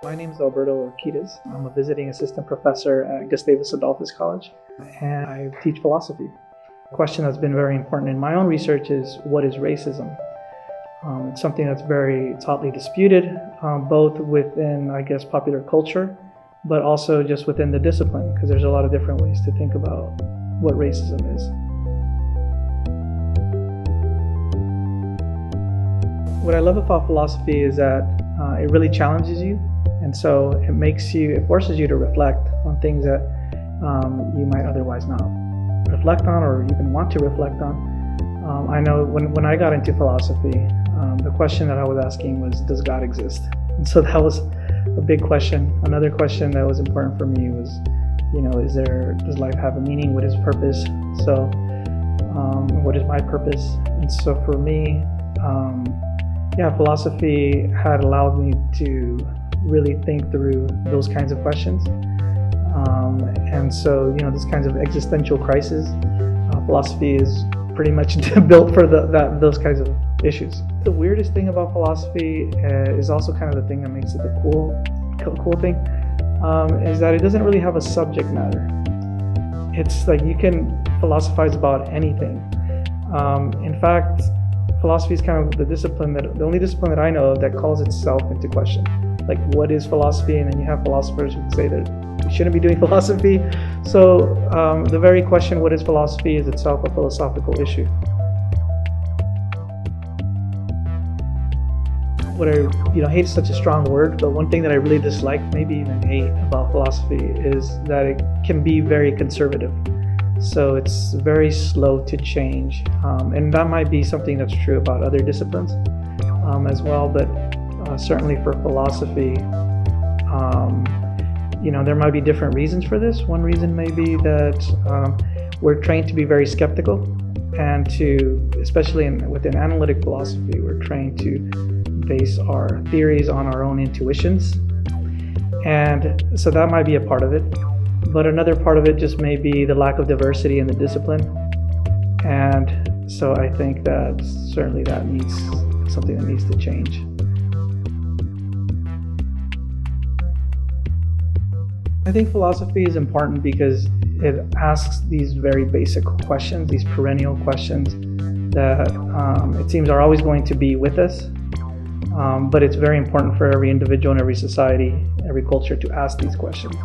My name is Alberto Urquidez. I'm a visiting assistant professor at Gustavus Adolphus College, and I teach philosophy. A question that's been very important in my own research is, what is racism? It's something that's very hotly disputed, both within, popular culture, but also just within the discipline, because there's a lot of different ways to think about what racism is. What I love about philosophy is that it really challenges you, and so it forces you to reflect on things that you might otherwise not reflect on or even want to reflect on. I know when I got into philosophy, the question that I was asking was, does God exist? And so that was a big question. Another question that was important for me was, does life have a meaning? What is purpose? So, what is my purpose? And so for me, philosophy had allowed me to really think through those kinds of questions. And so, this kinds of existential crisis, philosophy is pretty much built for those kinds of issues. The weirdest thing about philosophy is also kind of the thing that makes it the cool thing, is that it doesn't really have a subject matter. It's like you can philosophize about anything. In fact, philosophy is kind of the only discipline that I know of that calls itself into question. Like, what is philosophy? And then you have philosophers who say that we shouldn't be doing philosophy. So the very question, what is philosophy, is itself a philosophical issue. What hate is such a strong word, but one thing that I really dislike, maybe even hate, about philosophy is that it can be very conservative. So it's very slow to change, and that might be something that's true about other disciplines as well, but certainly for philosophy, there might be different reasons for this. One reason may be that we're trained to be very skeptical, and especially within analytic philosophy, we're trained to base our theories on our own intuitions, and so that might be a part of it. But another part of it just may be the lack of diversity in the discipline. And so I think that certainly that needs something that needs to change. I think philosophy is important because it asks these very basic questions, these perennial questions that it seems are always going to be with us. But it's very important for every individual and every society, every culture to ask these questions.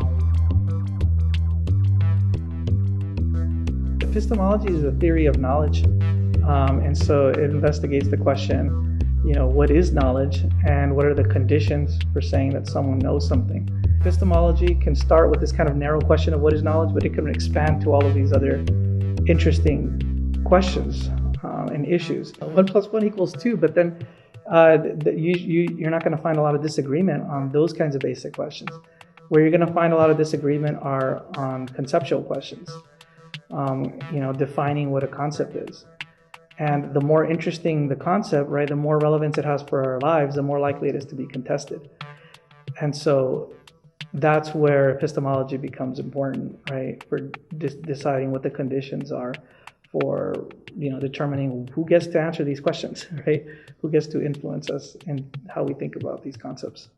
Epistemology is a theory of knowledge, and so it investigates the question, what is knowledge and what are the conditions for saying that someone knows something. Epistemology can start with this kind of narrow question of what is knowledge, but it can expand to all of these other interesting questions and issues. 1 + 1 = 2, but then you're not going to find a lot of disagreement on those kinds of basic questions. Where you're going to find a lot of disagreement are on conceptual questions. Defining what a concept is. And the more interesting the concept, right, the more relevance it has for our lives, the more likely it is to be contested. And so that's where epistemology becomes important, right, for deciding what the conditions are for, determining who gets to answer these questions, right, who gets to influence us in how we think about these concepts.